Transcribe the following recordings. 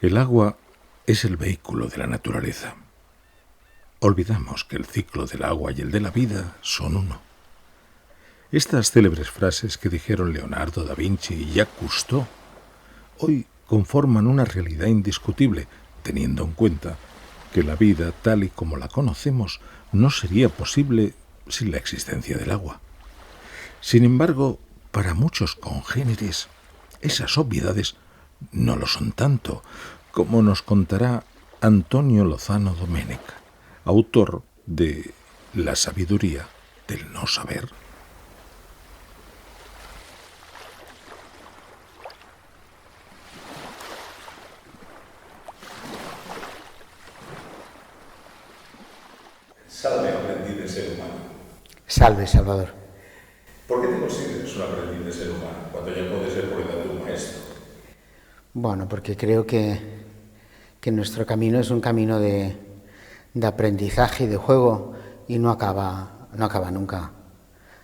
El agua es el vehículo de la naturaleza. Olvidamos que el ciclo del agua y el de la vida son uno. Estas célebres frases que dijeron Leonardo da Vinci y Jacques Cousteau hoy conforman una realidad indiscutible, teniendo en cuenta que la vida tal y como la conocemos no sería posible sin la existencia del agua. Sin embargo, para muchos congéneres, esas obviedades no lo son tanto, como nos contará Antonio Lozano Domènech, autor de La sabiduría del no saber. Salve, aprendiz de ser humano. Salve, Salvador. ¿Por qué te consideras un aprendiz de ser humano cuando ya puedes ser por edad de un maestro? Bueno, porque creo que nuestro camino es un camino de aprendizaje y de juego y no acaba nunca.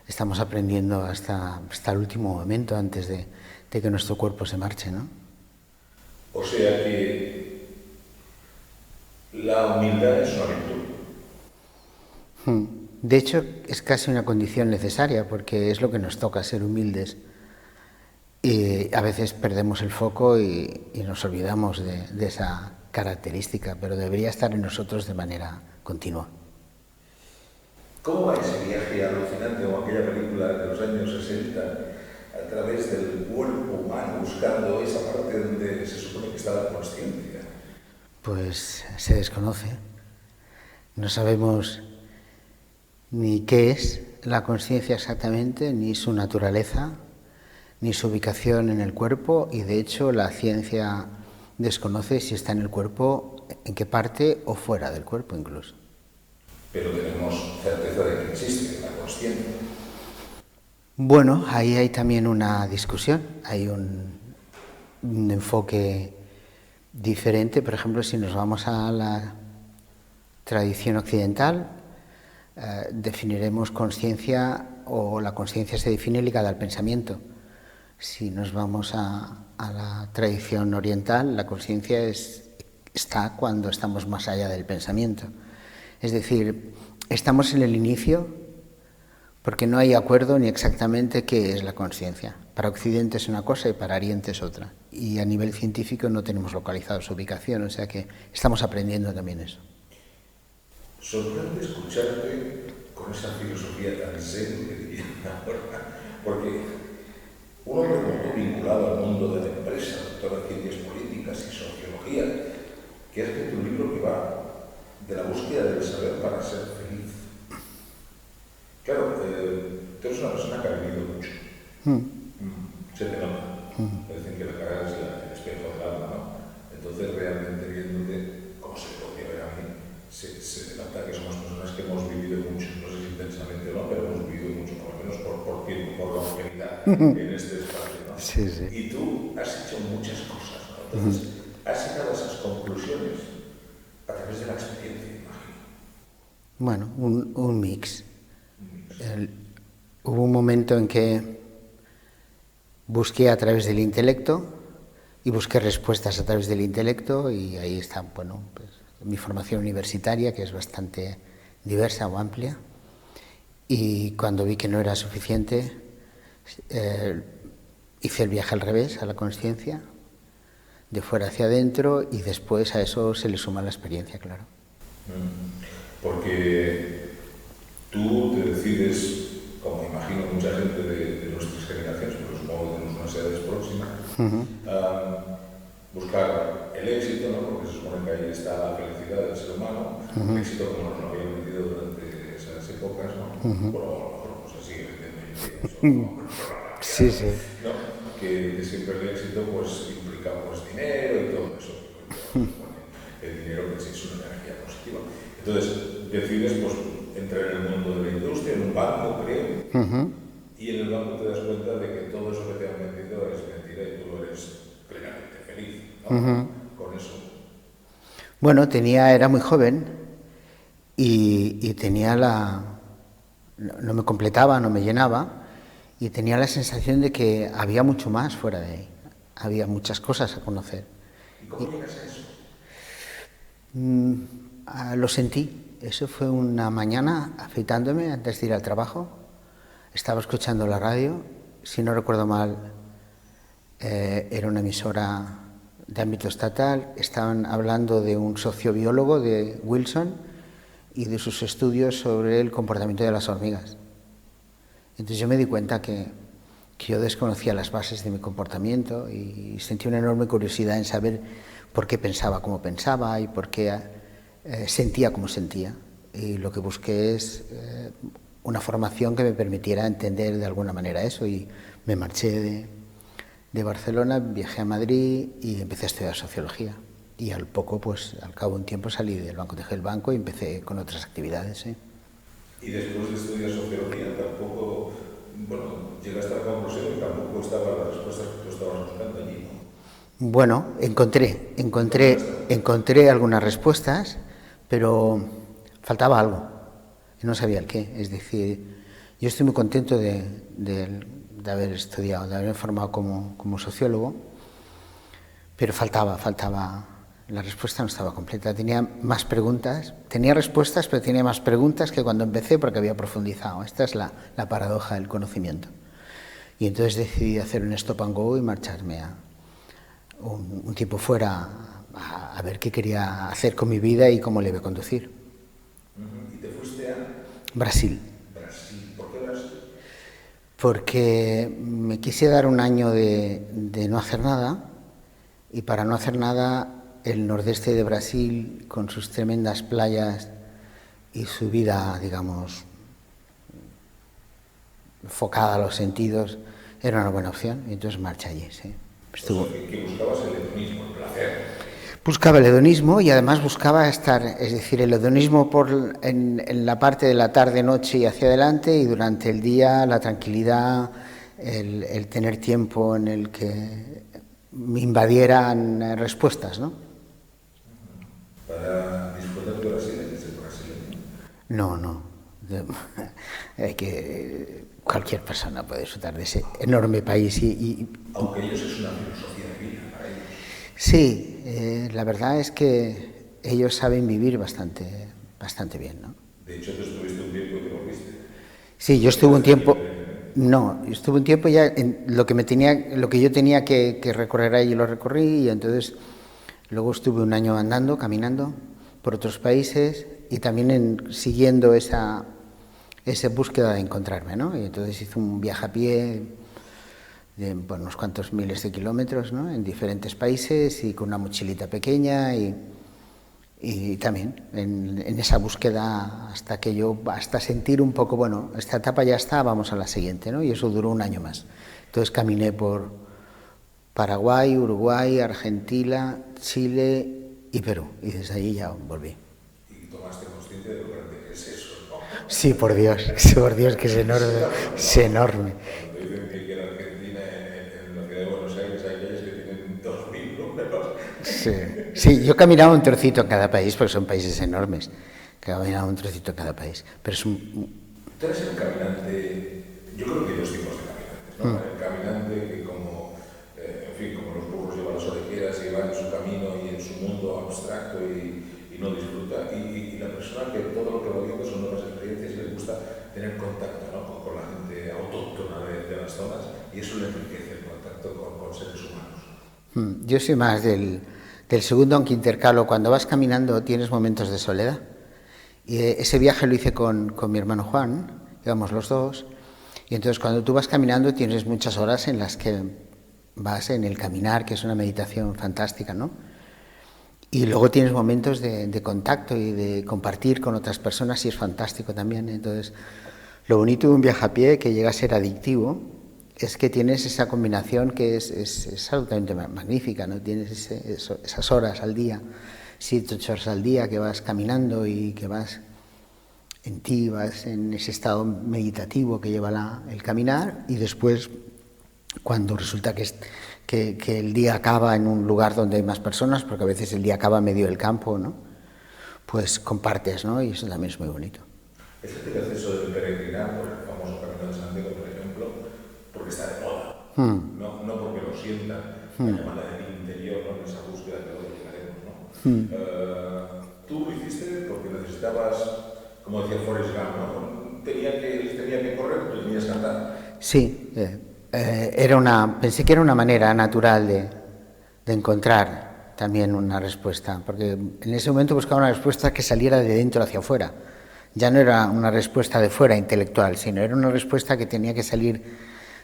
Estamos aprendiendo hasta el último momento antes de que nuestro cuerpo se marche, ¿no? O sea que la humildad es una virtud. De hecho, es casi una condición necesaria porque es lo que nos toca, ser humildes. Y a veces perdemos el foco y nos olvidamos de esa característica, pero debería estar en nosotros de manera continua. ¿Cómo va ese viaje alucinante como aquella película de los años 60 a través del cuerpo humano buscando esa parte donde se supone que está la consciencia? Pues se desconoce. No sabemos ni qué es la conciencia exactamente, ni su naturaleza, ni su ubicación en el cuerpo, y de hecho la ciencia desconoce si está en el cuerpo, en qué parte o fuera del cuerpo incluso. Pero tenemos certeza de que existe la consciencia. Bueno, ahí hay también una discusión, hay un enfoque diferente. Por ejemplo, si nos vamos a la tradición occidental, definiremos consciencia, o la consciencia se define ligada al pensamiento. Si nos vamos a la tradición oriental, la consciencia está cuando estamos más allá del pensamiento. Es decir, estamos en el inicio porque no hay acuerdo ni exactamente qué es la consciencia. Para Occidente es una cosa y para Oriente es otra. Y a nivel científico no tenemos localizado su ubicación, o sea que estamos aprendiendo también eso. Sorprende escucharte con esa filosofía tan zen que dirían ahora, porque un hombre como tú, vinculado al mundo de la empresa, doctor en ciencias políticas y sociología, que ha escrito un libro que va de la búsqueda del saber para ser feliz. Claro, tú eres una persona que ha vivido mucho. Se te nota. Dicen que la cara es el espejo del alma, ¿no? Entonces, realmente viéndote, como se podría ver a mí, se nota que somos personas que hemos vivido mucho, no sé si intensamente o no, pero hemos vivido mucho, por lo menos por tiempo, por longevidad en este espacio, ¿no? Sí, sí. Y tú has hecho muchas cosas, ¿no? Entonces, has sacado esas conclusiones a través de la experiencia, imagino. Bueno, un mix. Hubo un momento en que busqué a través del intelecto y busqué respuestas a través del intelecto, y ahí está, bueno, pues, mi formación universitaria, que es bastante diversa o amplia, y cuando vi que no era suficiente, hice el viaje al revés, a la consciencia, de fuera hacia adentro, y después a eso se le suma la experiencia, claro. Porque tú te decides, como imagino mucha gente de nuestras generaciones, pero supongo que tenemos unas edades próximas, buscar el éxito, ¿no? Porque se supone que ahí está la felicidad del ser humano, el éxito como nos lo habían metido durante esas épocas, ¿no? Bueno, a lo mejor no se sigue vendiendo, Sí, sí. ¿no? Que siempre el éxito pues implica pues dinero y todo eso. El dinero que sí es una energía positiva. Entonces decides pues entrar en el mundo de la industria, en un banco, creo, y en el banco te das cuenta de que todo eso que te han vendido es mentira y tú eres plenamente feliz, ¿no? Con eso. Bueno, era muy joven y tenía no me completaba, no me llenaba, y tenía la sensación de que había mucho más fuera de ahí, había muchas cosas a conocer. ¿Y cómo llegas a eso? Lo sentí. Eso fue una mañana afeitándome antes de ir al trabajo. Estaba escuchando la radio. Si no recuerdo mal, era una emisora de ámbito estatal. Estaban hablando de un sociobiólogo de Wilson y de sus estudios sobre el comportamiento de las hormigas. Entonces yo me di cuenta que yo desconocía las bases de mi comportamiento y sentí una enorme curiosidad en saber por qué pensaba como pensaba y por qué sentía como sentía. Y lo que busqué es una formación que me permitiera entender de alguna manera eso, y me marché de Barcelona, viajé a Madrid y empecé a estudiar sociología. Y al poco, pues al cabo de un tiempo salí del banco, dejé el banco y empecé con otras actividades. ¿Sí? Y después de estudiar sociología tampoco, llegaste a la conclusión que tampoco estaban las respuestas que tú estabas buscando allí, ¿no? Bueno, encontré algunas respuestas, pero faltaba algo. No sabía el qué. Es decir, yo estoy muy contento de haber estudiado, de haberme formado como sociólogo, pero faltaba. La respuesta no estaba completa. Tenía más preguntas, tenía respuestas, pero tenía más preguntas que cuando empecé porque había profundizado. Esta es la paradoja del conocimiento. Y entonces decidí hacer un stop and go y marcharme a un tiempo fuera a ver qué quería hacer con mi vida y cómo le iba a conducir. ¿Y te fuiste a Brasil? Brasil. ¿Por qué Brasil? Porque me quise dar un año de no hacer nada, y para no hacer nada el nordeste de Brasil, con sus tremendas playas y su vida, digamos, enfocada a los sentidos, era una buena opción, y entonces marché allí. Sí. ¿Qué buscabas? El hedonismo, el placer. Buscaba el hedonismo y además buscaba estar, es decir, el hedonismo en la parte de la tarde, noche y hacia adelante, y durante el día la tranquilidad, el tener tiempo en el que me invadieran respuestas, ¿no? Para disfrutar de Brasil hay que ser brasileño. No. Cualquier persona puede disfrutar de ese enorme país. Aunque ellos es una filosofía de vida para ellos. Sí, la verdad es que ellos saben vivir bastante bien, ¿no? De hecho, tú estuviste un tiempo y te volviste. Sí, yo estuve un tiempo. No, yo estuve un tiempo ya en lo que yo tenía que recorrer ahí lo recorrí, y entonces luego estuve un año andando, caminando por otros países y también siguiendo esa búsqueda de encontrarme, ¿no? Y entonces hice un viaje a pie de unos cuantos miles de kilómetros, ¿no? En diferentes países y con una mochilita pequeña y también en esa búsqueda hasta sentir un poco, bueno, esta etapa ya está, vamos a la siguiente, ¿no? Y eso duró un año más. Entonces caminé por Paraguay, Uruguay, Argentina, Chile y Perú, y desde allí ya volví. Y tomaste consciente de lo grande que es eso, ¿no? Sí, por Dios, que es enorme, es enorme. Cuando dicen que en Argentina, en la ciudad de Buenos Aires, hay calles que tienen 2000 números. Sí, yo caminaba un trocito en cada país, porque son países enormes. Caminaba un trocito en cada país. Pero es Tú eres el caminante, yo creo que hay dos tipos de caminantes, ¿no? El caminante que como los burros llevan las orejeras y va en su camino y en su mundo abstracto y no disfruta. Y la persona que todo lo que va viendo son nuevas experiencias y le gusta tener contacto, ¿no? con la gente autóctona de las zonas, y eso le enriquece el contacto con seres humanos. Yo soy más del segundo, aunque intercalo. Cuando vas caminando tienes momentos de soledad. Y ese viaje lo hice con mi hermano Juan, íbamos los dos, y entonces cuando tú vas caminando tienes muchas horas en las que vas en el caminar, que es una meditación fantástica, ¿no? Y luego tienes momentos de contacto y de compartir con otras personas, y es fantástico también. Entonces, lo bonito de un viaje a pie, que llega a ser adictivo, es que tienes esa combinación que es absolutamente magnífica, ¿no? Tienes esas horas al día, 7, 8 horas al día que vas caminando y que vas en ti, vas en ese estado meditativo que lleva el caminar, y después, cuando resulta que el día acaba en un lugar donde hay más personas, porque a veces el día acaba en medio del campo, ¿no? Pues compartes, ¿no? Y eso también es muy bonito. Este proceso de peregrinar por el famoso Camino de Santiago, por ejemplo, porque está de moda, no porque lo sientan, la llamada del interior, ¿no? Esa búsqueda que Tú lo hiciste porque necesitabas, como decía Forrest Gump, ¿no? Él tenía que correr, tú tenías que andar. Sí, pensé que era una manera natural de encontrar también una respuesta, porque en ese momento buscaba una respuesta que saliera de dentro hacia afuera. Ya no era una respuesta de fuera intelectual, sino era una respuesta que tenía que salir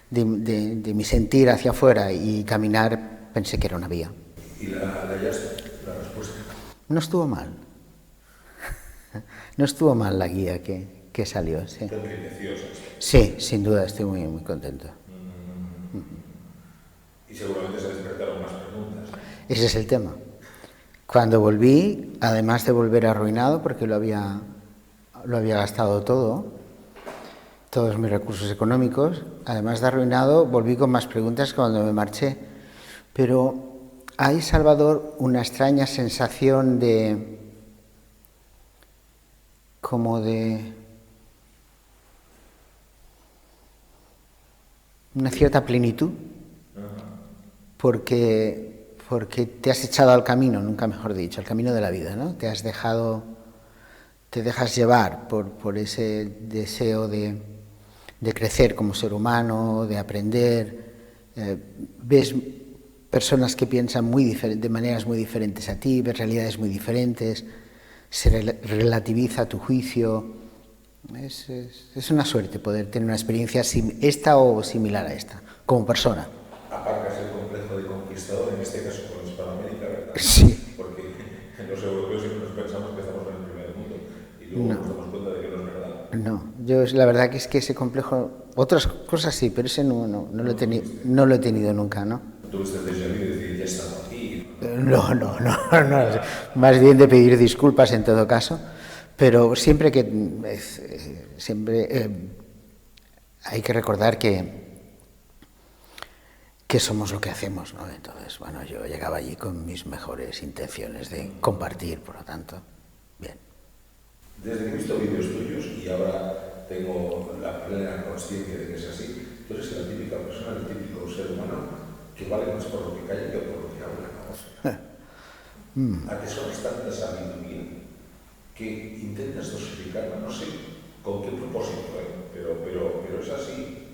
de mi sentir hacia afuera y caminar. Pensé que era una vía. ¿Y la hallaste, la respuesta? No estuvo mal. No estuvo mal la guía que salió. Sí. Te enriqueció, ¿sabes? Sí, sin duda, estoy muy, muy contento. Y seguramente se despertaron más preguntas. Ese es el tema. Cuando volví, además de volver arruinado, porque lo había gastado todo, todos mis recursos económicos, además de arruinado, volví con más preguntas cuando me marché. Pero hay, Salvador, una extraña sensación como de una cierta plenitud, porque te has echado al camino, nunca mejor dicho, al camino de la vida, ¿no? Te dejas llevar por ese deseo de crecer como ser humano, de aprender. Ves personas que piensan de maneras muy diferentes a ti, ves realidades muy diferentes, se relativiza tu juicio. Es una suerte poder tener una experiencia esta o similar a esta, como persona. Aparcas el complejo de conquistador, en este caso con Hispanoamérica, ¿verdad? Sí. Porque los europeos siempre nos pensamos que estamos en el primer mundo y luego nos damos cuenta de que no es verdad. No, la verdad que es que ese complejo, otras cosas sí, pero ese no lo he tenido nunca, ¿no? Tuviste el déjà vu de decir, ya he estado aquí. No, más bien de pedir disculpas en todo caso, pero siempre hay que recordar que somos lo que hacemos, ¿no? Entonces, bueno, yo llegaba allí con mis mejores intenciones de compartir, por lo tanto, bien. Desde que he visto vídeos tuyos y ahora tengo la plena consciencia de que es así, tú eres la típica persona, el típico ser humano que vale más por lo que calla que por lo que habla, ¿no? O sea, atesoras tanta sabiduría que intentas dosificarla, no sé con qué propósito, pero es así.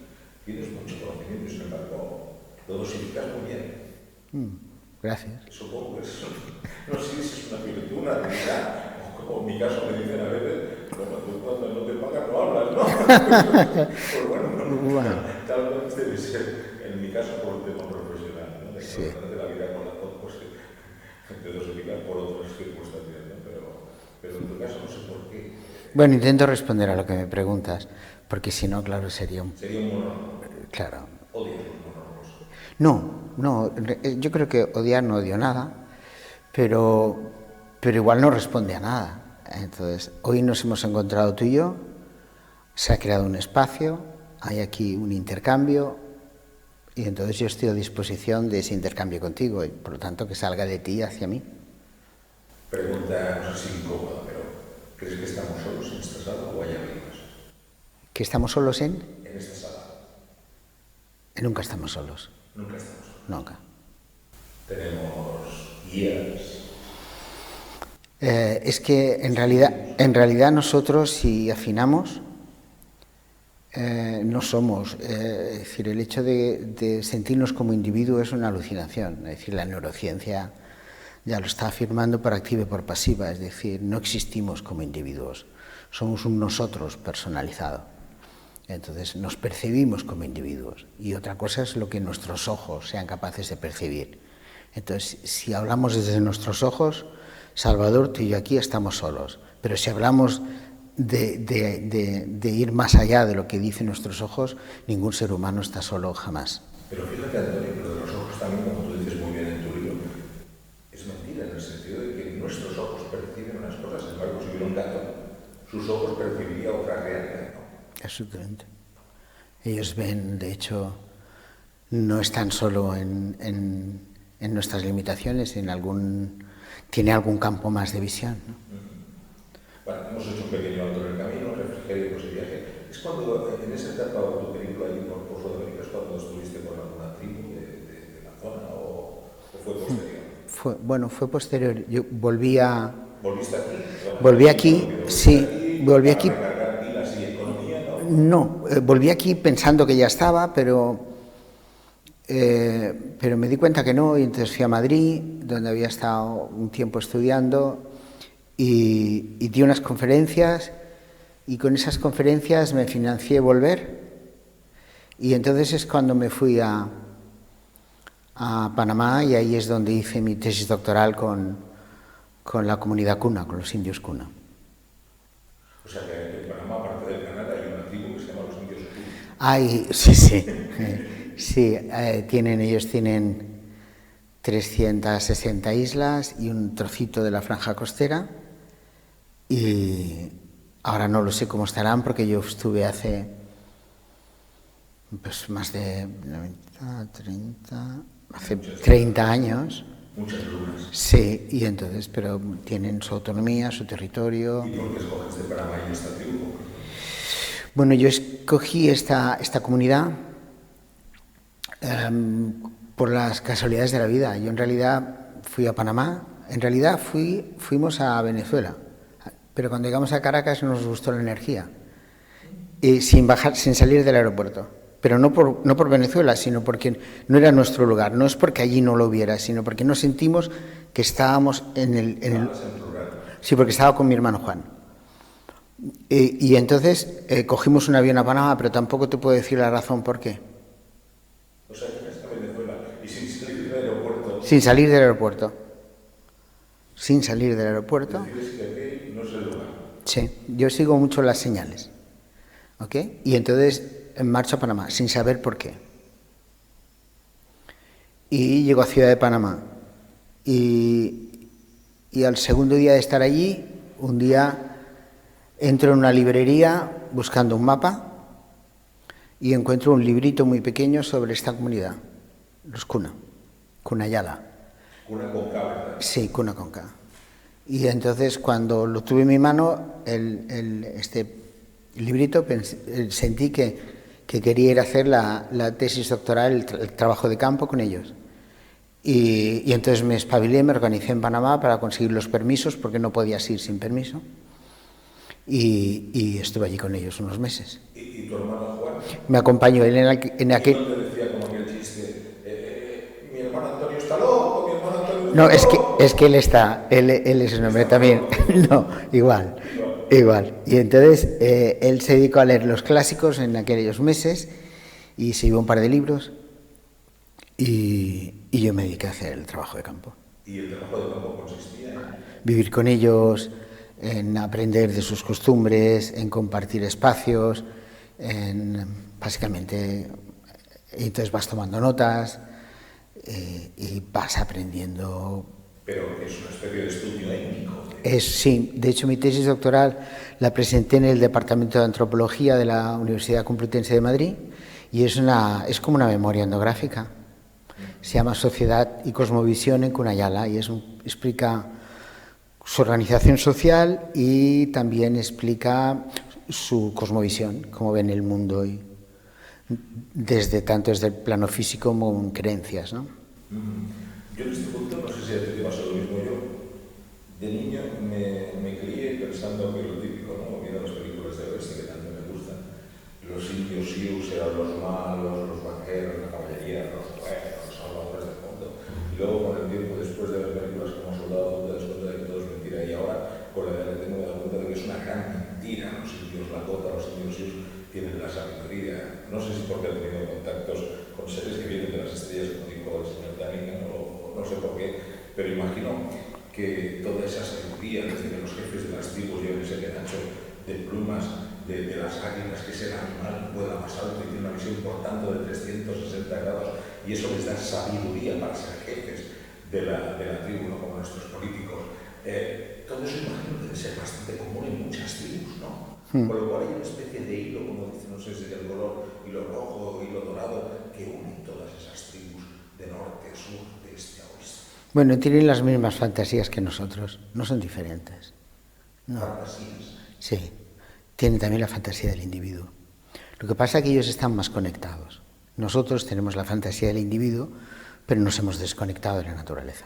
Tienes mucho conocimiento y sin embargo lo dosificas muy bien. Gracias. Supongo que no sé si es una virtud, una habilidad, o como en mi caso me dicen a veces, bueno, tú cuando no te pagan no hablas, ¿no? Pues bueno, tal vez debe ser, en mi caso, por un tema profesional, ¿no? De la vida con la pues de dosificar por otras circunstancias, ¿no? Pero en tu caso no sé por qué. Bueno, intento responder a lo que me preguntas, porque si no, claro, sería un monólogo. Claro. Odias los monólogos. No, yo creo que odiar no odio nada, pero igual no responde a nada. Entonces, hoy nos hemos encontrado tú y yo, se ha creado un espacio, hay aquí un intercambio, y entonces yo estoy a disposición de ese intercambio contigo, y por lo tanto que salga de ti hacia mí. Pregunta, no sé si incómoda, pero ¿crees que estamos solos en esta sala o hay amigos? ¿Que estamos solos en? En esta sala. Nunca estamos solos. Nunca estamos solos. Nunca. Tenemos guías. Es que en realidad nosotros, si afinamos, no somos. Es decir, el hecho de sentirnos como individuos es una alucinación. Es decir, la neurociencia ya lo está afirmando por activa y por pasiva. Es decir, no existimos como individuos. Somos un nosotros personalizado. Entonces nos percibimos como individuos. Y otra cosa es lo que nuestros ojos sean capaces de percibir. Entonces, si hablamos desde nuestros ojos, Salvador, tú y yo aquí estamos solos. Pero si hablamos de ir más allá de lo que dicen nuestros ojos, ningún ser humano está solo jamás. Pero fíjate, Antonio, que lo de los ojos también, como tú dices muy bien en tu libro, es mentira en el sentido de que nuestros ojos perciben unas cosas. Sin embargo, si hubiera un gato, sus ojos percibirían otra realidad, ¿no? Absolutamente. Ellos ven, de hecho, no están solo en nuestras limitaciones, tiene algún campo más de visión, ¿no? Bueno, hemos hecho un pequeño alto en el camino, refrigerio, pues el viaje. Es cuando, en esa etapa de tu película allí por Sudamérica, es cuando estuviste con alguna tribu de la zona o fue posterior. fue posterior. Yo volví a... ¿Volviste aquí? Volví aquí, sí, volví aquí. ¿A recargar pilas y economía, no? No, volví aquí pensando que ya estaba, pero me di cuenta que no, y entonces fui a Madrid, donde había estado un tiempo estudiando, y di unas conferencias, y con esas conferencias me financié volver, y entonces es cuando me fui a Panamá, y ahí es donde hice mi tesis doctoral con la comunidad Kuna, con los indios Kuna. O sea que en Panamá, aparte del Canadá, hay una tribu que se llama los indios Kuna. Ay, sí, sí. Sí, ellos tienen 360 islas y un trocito de la franja costera, y ahora no lo sé cómo estarán porque yo estuve hace pues más de 30 años. Muchas lunas. Sí, y entonces, pero tienen su autonomía, su territorio. ¿Y por qué escoges de Panamá y esta tribu? Bueno, yo escogí esta comunidad por las casualidades de la vida. Yo en realidad fui a Panamá, en realidad fuimos a Venezuela, pero cuando llegamos a Caracas nos gustó la energía, sin salir del aeropuerto. Pero no por Venezuela, sino porque no era nuestro lugar. No es porque allí no lo hubiera, sino porque nos sentimos que estábamos en el... Sí, porque estaba con mi hermano Juan. Y entonces cogimos un avión a Panamá, pero tampoco te puedo decir la razón por qué. O sea, que hasta Venezuela y sin salir del aeropuerto. Sin salir del aeropuerto. Sin salir del aeropuerto. Decides que aquí no es el lugar. Sí, yo sigo mucho las señales. ¿Ok? Y entonces marcho a Panamá, sin saber por qué. Y llego a Ciudad de Panamá. Y al segundo día de estar allí, un día entro en una librería buscando un mapa y encuentro un librito muy pequeño sobre esta comunidad, los Kuna, Kunayala. Kuna con K, ¿verdad? Sí, Kuna con K. Y entonces cuando lo tuve en mi mano, este librito, sentí que quería ir a hacer la tesis doctoral, el trabajo de campo con ellos. Y entonces me espabilé, me organicé en Panamá para conseguir los permisos, porque no podías ir sin permiso. Y estuve allí con ellos unos meses. ¿Y tu hermano Juan? Me acompañó él en aquel... ¿Y no te decía como aquel chiste, mi hermano Antonio está loco, mi hermano Antonio No, está loco? es que él es un hombre también. No, igual. Y entonces él se dedicó a leer los clásicos en aquellos meses y se llevó un par de libros y yo me dediqué a hacer el trabajo de campo. ¿Y el trabajo de campo consistía en...? Vivir con ellos, en aprender de sus costumbres, en compartir espacios, básicamente, entonces vas tomando notas y vas aprendiendo. Pero que es una especie de estudio étnico. Sí, de hecho mi tesis doctoral la presenté en el Departamento de Antropología de la Universidad Complutense de Madrid y es como una memoria etnográfica. Se llama Sociedad y Cosmovisión en Kunayala y explica su organización social y también explica su cosmovisión, cómo ven el mundo y tanto desde el plano físico como en creencias, ¿no? Yo en este punto, no sé si a ti te pasó lo mismo yo, de niño me crié pensando que lo típico, ¿no? Viendo las películas de oeste que tanto me gustan, los indios Sioux eran los malos, los vaqueros, la caballería, los buenos, los salvadores del mundo. Y luego con el tiempo, después de ver películas como Soldado, te das cuenta de que todo es mentira. Y ahora, con la edad que tengo, me doy cuenta de que es una gran mentira. Los indios Lakota, los indios Sioux tienen la sabiduría. No sé si porque han tenido contactos con seres que vienen de las estrellas, como dijo el señor Daniken, o no sé por qué, pero imagino que toda esa sabiduría, desde que los jefes de las tribus lleven ese penacho de plumas de las águilas, que es el animal vuela más alto y tiene una visión por tanto de 360 grados, y eso les da sabiduría para ser jefes de la tribu, no como nuestros políticos. Todo eso imagino debe ser bastante común en muchas tribus, ¿no? Con lo cual hay una especie de hilo, como dicen, no sé si es el color, hilo rojo, hilo dorado, que une todas esas tribus de norte a sur, de este a oeste. Bueno, tienen las mismas fantasías que nosotros, no son diferentes. No. Fantasías. Sí, tienen también la fantasía del individuo. Lo que pasa es que ellos están más conectados. Nosotros tenemos la fantasía del individuo, pero nos hemos desconectado de la naturaleza.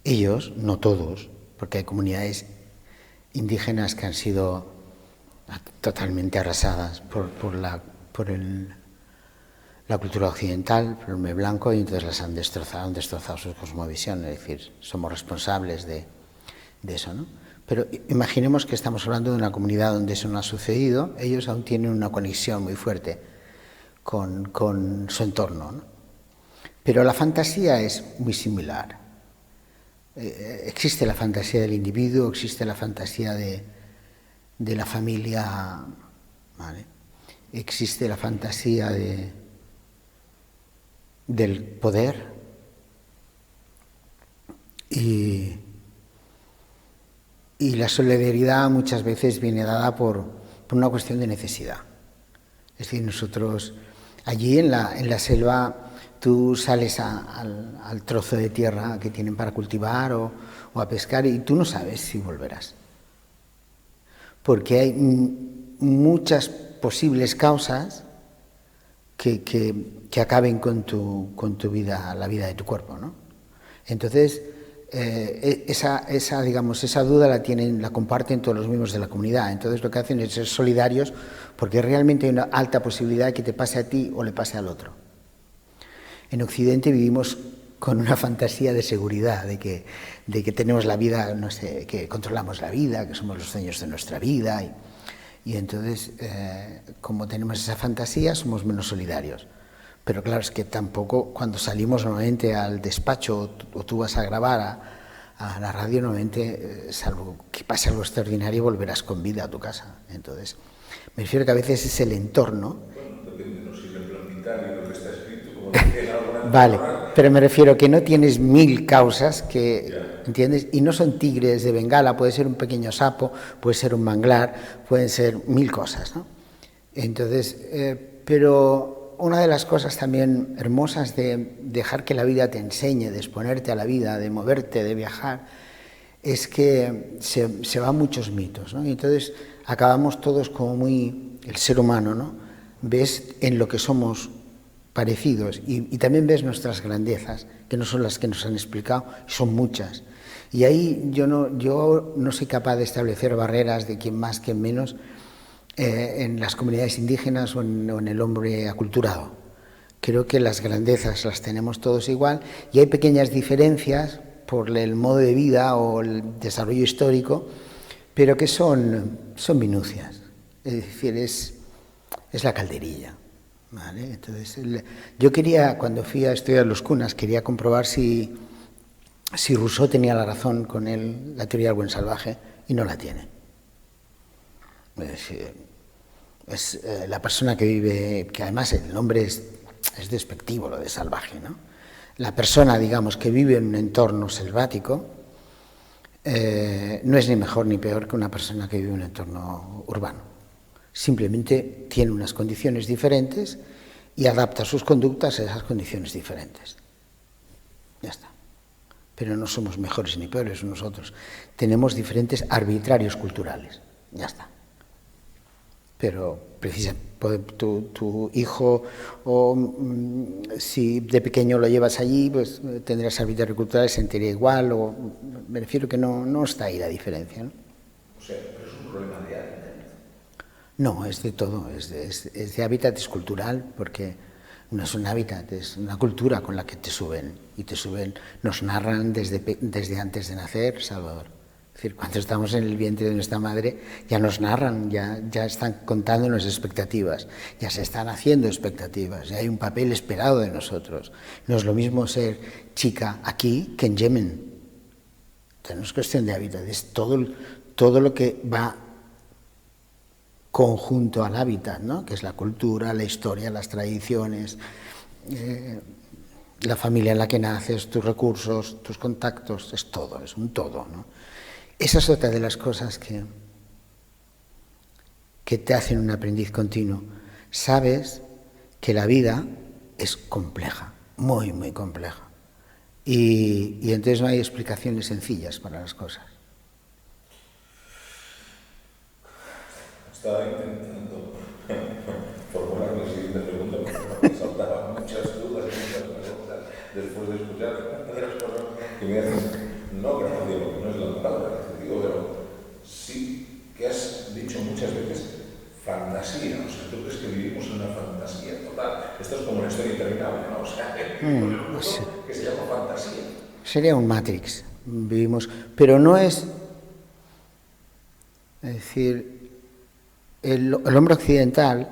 Ellos, no todos, porque hay comunidades indígenas que han sido totalmente arrasadas por la cultura occidental, por el hombre blanco, y entonces las han destrozado su cosmovisión, es decir, somos responsables de eso, ¿no? Pero imaginemos que estamos hablando de una comunidad donde eso no ha sucedido, ellos aún tienen una conexión muy fuerte con su entorno, ¿no? Pero la fantasía es muy similar. Existe la fantasía del individuo, existe la fantasía de la familia, ¿vale? Existe la fantasía del poder y la solidaridad muchas veces viene dada por una cuestión de necesidad. Es decir, nosotros allí en la selva tú sales al trozo de tierra que tienen para cultivar o a pescar y tú no sabes si volverás. Porque hay muchas posibles causas que acaben con tu vida, la vida de tu cuerpo, ¿no? Entonces, esa duda la comparten todos los miembros de la comunidad. Entonces lo que hacen es ser solidarios porque realmente hay una alta posibilidad de que te pase a ti o le pase al otro. En Occidente vivimos con una fantasía de seguridad, de que tenemos la vida, no sé, que controlamos la vida, que somos los dueños de nuestra vida. Y entonces, como tenemos esa fantasía, somos menos solidarios. Pero claro, es que tampoco cuando salimos nuevamente al despacho o tú vas a grabar a la radio, nuevamente, salvo que pase algo extraordinario, volverás con vida a tu casa. Entonces, me refiero que a veces es el entorno. No sirve planitar lo que está escrito, como que vale, pero me refiero que no tienes 1000 causas que, ¿entiendes? Y no son tigres de Bengala, puede ser un pequeño sapo, puede ser un manglar, pueden ser 1000 cosas, ¿no? Entonces, pero una de las cosas también hermosas de dejar que la vida te enseñe, de exponerte a la vida, de moverte, de viajar, es que se van muchos mitos, ¿no? Y entonces acabamos todos como muy, el ser humano, ¿no? Ves en lo que somos parecidos y también ves nuestras grandezas, que no son las que nos han explicado, son muchas. Y ahí yo no soy capaz de establecer barreras de quién más, quién menos, en las comunidades indígenas o en el hombre aculturado. Creo que las grandezas las tenemos todos igual y hay pequeñas diferencias por el modo de vida o el desarrollo histórico, pero que son minucias. Es decir, es la calderilla, ¿vale? Entonces, yo quería, cuando fui a estudiar los cunas, quería comprobar si Rousseau tenía la razón con la teoría del buen salvaje, y no la tiene. Es la persona que vive, que además el nombre es despectivo, lo de salvaje, ¿no? La persona, digamos, que vive en un entorno selvático no es ni mejor ni peor que una persona que vive en un entorno urbano. Simplemente tiene unas condiciones diferentes y adapta sus conductas a esas condiciones diferentes. Ya está. Pero no somos mejores ni peores nosotros. Tenemos diferentes arbitrarios culturales. Ya está. Pero tu hijo, o si de pequeño lo llevas allí, pues tendrás arbitrarios culturales, se sentiría igual, o me refiero que no está ahí la diferencia, ¿no? O sea, pero es un problema de hábitat. No, es de todo, es de hábitat, es cultural, porque no es un hábitat, es una cultura con la que te suben, nos narran desde antes de nacer, Salvador. Es decir, cuando estamos en el vientre de nuestra madre, ya nos narran, ya están contándonos expectativas, ya se están haciendo expectativas, ya hay un papel esperado de nosotros. No es lo mismo ser chica aquí que en Yemen. Entonces, no es cuestión de hábitat, es todo lo que va conjunto al hábitat, ¿no? Que es la cultura, la historia, las tradiciones, la familia en la que naces, tus recursos, tus contactos, es todo, es un todo, ¿no? Esa es otra de las cosas que te hacen un aprendiz continuo. Sabes que la vida es compleja, muy, muy compleja. Y entonces no hay explicaciones sencillas para las cosas. Estaba intentando formular la siguiente pregunta porque me saltaban muchas dudas y muchas preguntas después de escuchar una de las cosas que me hacen no gracia, porque no es la palabra gracia, digo, pero sí que has dicho muchas veces fantasía. O sea, ¿tú crees que vivimos en una fantasía total? Esto es como una historia interminable, ¿no? O sea, Sí. que se llama fantasía. Sería un Matrix. Vivimos, pero no es decir, el hombre occidental,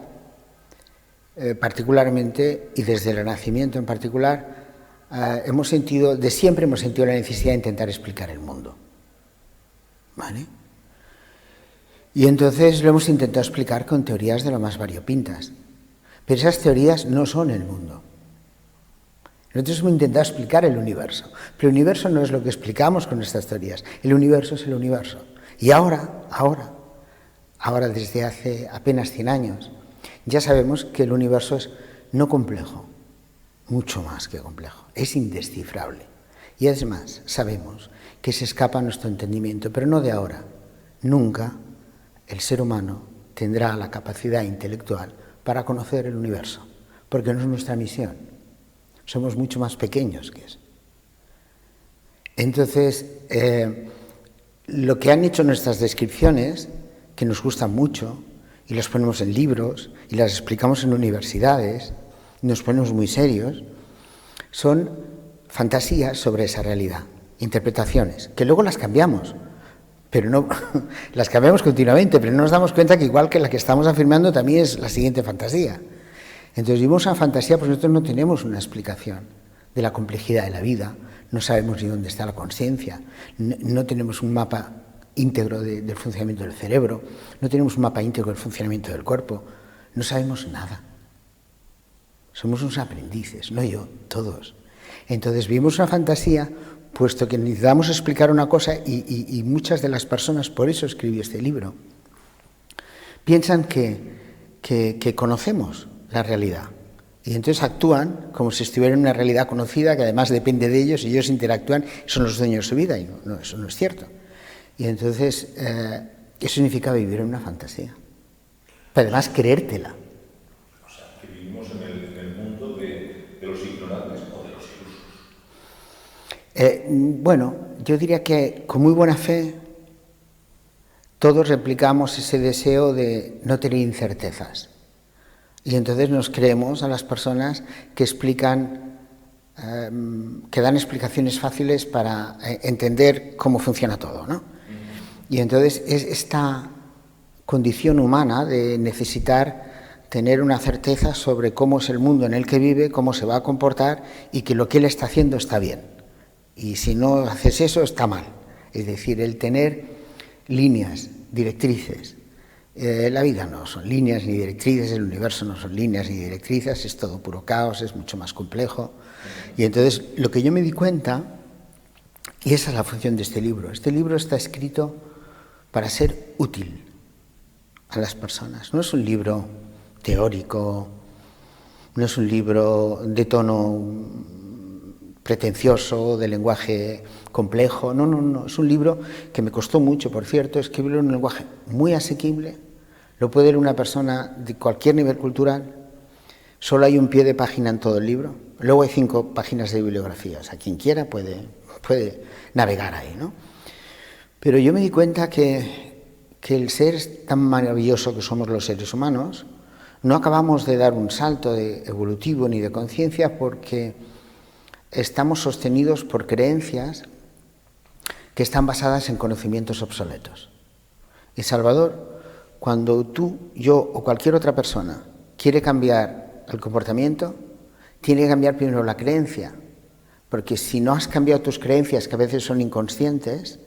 particularmente, y desde el Renacimiento en particular, de siempre hemos sentido la necesidad de intentar explicar el mundo. ¿Vale? Y entonces lo hemos intentado explicar con teorías de lo más variopintas. Pero esas teorías no son el mundo. Nosotros hemos intentado explicar el universo. Pero el universo no es lo que explicamos con estas teorías. El universo es el universo. Y ahora, desde hace apenas 100 años, ya sabemos que el universo es no complejo, mucho más que complejo. Es indescifrable. Y además sabemos que se escapa a nuestro entendimiento, pero no de ahora. Nunca el ser humano tendrá la capacidad intelectual para conocer el universo, porque no es nuestra misión. Somos mucho más pequeños que eso. Entonces, lo que han hecho nuestras descripciones, que nos gustan mucho, y las ponemos en libros, y las explicamos en universidades, y nos ponemos muy serios, son fantasías sobre esa realidad, interpretaciones, que luego las cambiamos. Pero no, las cambiamos continuamente, pero no nos damos cuenta que igual que la que estamos afirmando también es la siguiente fantasía. Entonces vivimos una fantasía porque nosotros no tenemos una explicación de la complejidad de la vida, no sabemos ni dónde está la conciencia, no tenemos un mapa íntegro del funcionamiento del cerebro, no tenemos un mapa íntegro del funcionamiento del cuerpo, no sabemos nada. Somos unos aprendices, no yo, todos. Entonces vivimos una fantasía puesto que necesitamos explicar una cosa y muchas de las personas, por eso escribí este libro, piensan que conocemos la realidad y entonces actúan como si estuvieran en una realidad conocida que además depende de ellos y ellos interactúan, son los dueños de su vida y no, eso no es cierto. Y entonces eso significa vivir en una fantasía, pero además creértela. O sea, que vivimos en el mundo de los ignorantes o de los ilusos. Bueno, yo diría que con muy buena fe todos replicamos ese deseo de no tener incertezas. Y entonces nos creemos a las personas que explican, que dan explicaciones fáciles para entender cómo funciona todo, ¿no? Y entonces es esta condición humana de necesitar tener una certeza sobre cómo es el mundo en el que vive, cómo se va a comportar y que lo que él está haciendo está bien. Y si no haces eso, está mal. Es decir, el tener líneas, directrices. La vida no son líneas ni directrices, el universo no son líneas ni directrices, es todo puro caos, es mucho más complejo. Y entonces, lo que yo me di cuenta, y esa es la función de este libro está escrito para ser útil a las personas. No es un libro teórico, no es un libro de tono pretencioso, de lenguaje complejo, no, es un libro que me costó mucho, por cierto, escribirlo en un lenguaje muy asequible, lo puede leer una persona de cualquier nivel cultural, solo hay un pie de página en todo el libro, luego hay 5 páginas de bibliografía, o sea, quien quiera puede navegar ahí, ¿no? Pero yo me di cuenta que el ser tan maravilloso que somos los seres humanos, no acabamos de dar un salto evolutivo ni de conciencia porque estamos sostenidos por creencias que están basadas en conocimientos obsoletos. Y Salvador, cuando tú, yo o cualquier otra persona quiere cambiar el comportamiento, tiene que cambiar primero la creencia, porque si no has cambiado tus creencias, que a veces son inconscientes,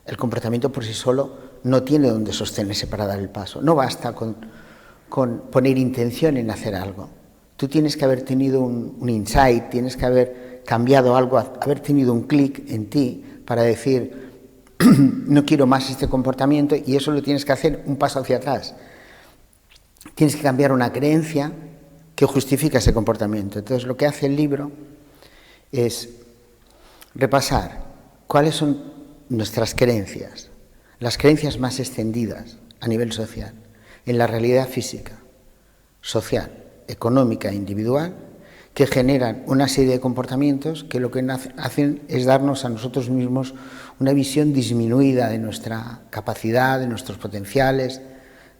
el comportamiento por sí solo no tiene donde sostenerse para dar el paso. No basta con poner intención en hacer algo. Tú tienes que haber tenido un insight, tienes que haber cambiado algo, haber tenido un clic en ti para decir no quiero más este comportamiento, y eso lo tienes que hacer un paso hacia atrás. Tienes que cambiar una creencia que justifica ese comportamiento. Entonces lo que hace el libro es repasar cuáles son nuestras creencias, las creencias más extendidas a nivel social, en la realidad física, social, económica e individual, que generan una serie de comportamientos que lo que hacen es darnos a nosotros mismos una visión disminuida de nuestra capacidad, de nuestros potenciales,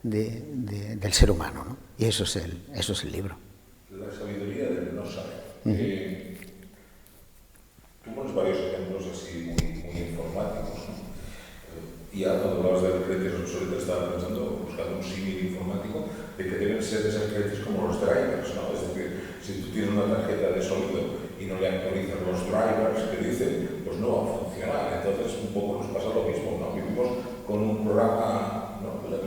del ser humano, ¿no? Y eso es el libro. La sabiduría del no saber. Tú pones varios ejemplos así muy informáticos, ¿no? Y cuando hablabas de creencias obsoletas estaba pensando, buscando un símil informático, de que deben ser esas creencias como los drivers, ¿no? Es decir, si tú tienes una tarjeta de sonido y no le actualizas los drivers que dicen, pues no va a funcionar. Entonces un poco nos pasa lo mismo, ¿no? Vivimos con un programa, ¿no? El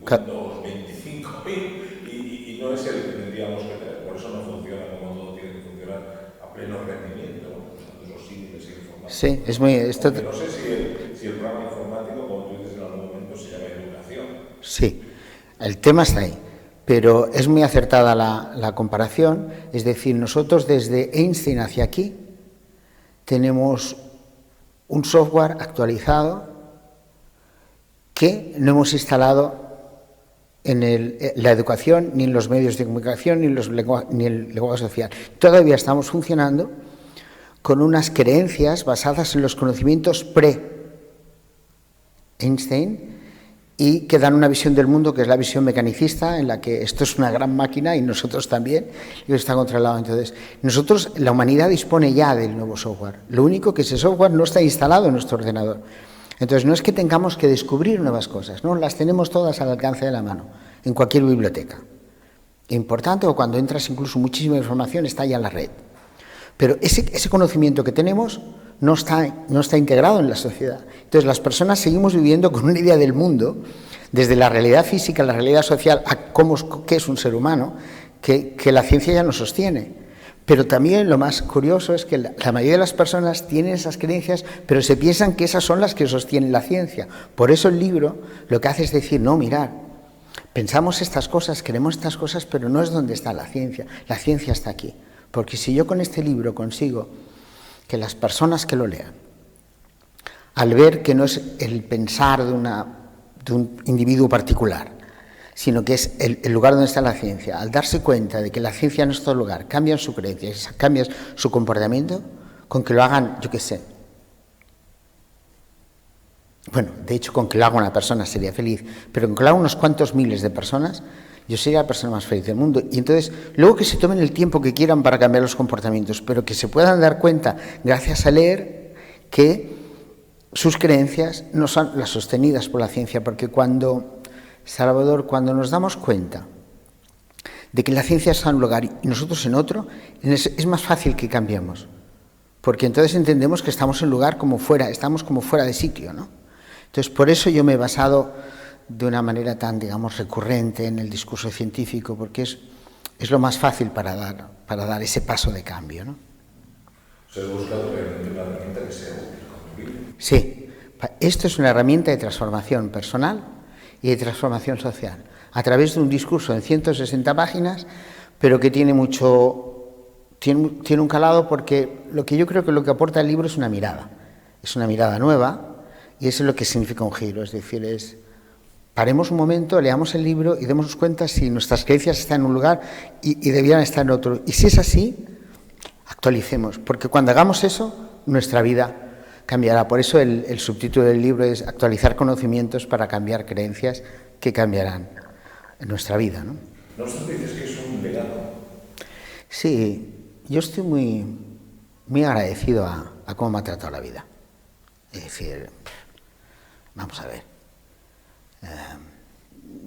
Windows 25.000 y no es el que tendríamos que tener. Por eso no funciona como todo tiene que funcionar a pleno rendimiento, ¿no? Usando los símiles informáticos. Sí, es muy... No sé si el programa informático, como tú dices en algún momento, se llama educación. Sí, el tema está ahí. Pero es muy acertada la comparación, es decir, nosotros desde Einstein hacia aquí tenemos un software actualizado que no hemos instalado en la educación, ni en los medios de comunicación, ni en el lenguaje social. Todavía estamos funcionando con unas creencias basadas en los conocimientos pre-Einstein, y que dan una visión del mundo que es la visión mecanicista, en la que esto es una gran máquina y nosotros también, y está controlado. Entonces, nosotros, la humanidad dispone ya del nuevo software. Lo único que ese software no está instalado en nuestro ordenador. Entonces, no es que tengamos que descubrir nuevas cosas, no, las tenemos todas al alcance de la mano, en cualquier biblioteca. Importante, o cuando entras incluso muchísima información está ya en la red. Pero ese conocimiento que tenemos no está integrado en la sociedad. Entonces, las personas seguimos viviendo con una idea del mundo, desde la realidad física, la realidad social, a qué es un ser humano, que la ciencia ya no sostiene. Pero también lo más curioso es que la mayoría de las personas tienen esas creencias, pero se piensan que esas son las que sostienen la ciencia. Por eso el libro lo que hace es decir, no, mirad, pensamos estas cosas, queremos estas cosas, pero no es donde está la ciencia está aquí. Porque si yo con este libro consigo que las personas que lo lean, al ver que no es el pensar de un individuo particular, sino que es el lugar donde está la ciencia, al darse cuenta de que la ciencia no es todo lugar, cambian su creencia, cambian su comportamiento, con que lo hagan, yo qué sé. Bueno, de hecho, con que lo haga una persona sería feliz, pero con que lo haga unos cuantos miles de personas, yo sería la persona más feliz del mundo. Y entonces, luego que se tomen el tiempo que quieran para cambiar los comportamientos, pero que se puedan dar cuenta, gracias a leer, que sus creencias no son las sostenidas por la ciencia, porque cuando nos damos cuenta de que la ciencia está en un lugar y nosotros en otro, es más fácil que cambiemos, porque entonces entendemos que estamos en un lugar como fuera, estamos como fuera de sitio, ¿no? Entonces, por eso yo me he basado de una manera tan, digamos, recurrente en el discurso científico, porque es lo más fácil para dar ese paso de cambio, ¿no? ¿Se ha buscado realmente una herramienta que sea útil con tu vida? Sí, esto es una herramienta de transformación personal y de transformación social, a través de un discurso en 160 páginas, pero que tiene un calado, porque lo que yo creo que lo que aporta el libro es una mirada nueva, y eso es lo que significa un giro, es decir, paremos un momento, leamos el libro y demos cuenta si nuestras creencias están en un lugar y debieran estar en otro. Y si es así, actualicemos, porque cuando hagamos eso, nuestra vida cambiará. Por eso el subtítulo del libro es Actualizar conocimientos para cambiar creencias que cambiarán en nuestra vida, ¿no? ¿No obstante dices que es un legado? Sí, yo estoy muy agradecido a cómo me ha tratado la vida. Es decir, vamos a ver.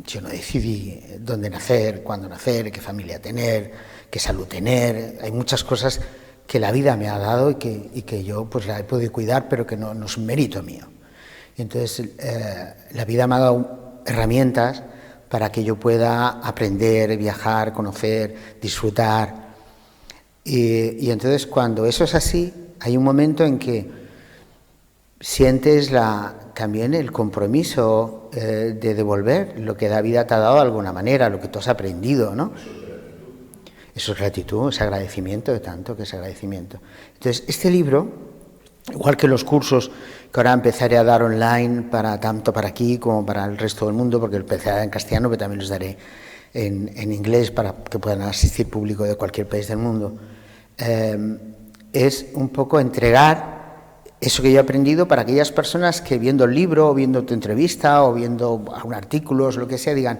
Yo no decidí dónde nacer, cuándo nacer, qué familia tener, qué salud tener. Hay muchas cosas que la vida me ha dado y que yo pues la he podido cuidar, pero que no es un mérito mío. Y entonces la vida me ha dado herramientas para que yo pueda aprender, viajar, conocer, disfrutar. Y entonces cuando eso es así, hay un momento en que sientes también el compromiso de devolver lo que la vida te ha dado de alguna manera, lo que tú has aprendido, ¿no? Eso es gratitud, es agradecimiento, de tanto que es agradecimiento. Entonces, este libro, igual que los cursos que ahora empezaré a dar online, tanto para aquí como para el resto del mundo, porque empezaré en castellano, pero también los daré en inglés para que puedan asistir público de cualquier país del mundo, es un poco entregar eso que yo he aprendido para aquellas personas que viendo el libro, o viendo tu entrevista, o viendo algún artículo, o lo que sea, digan,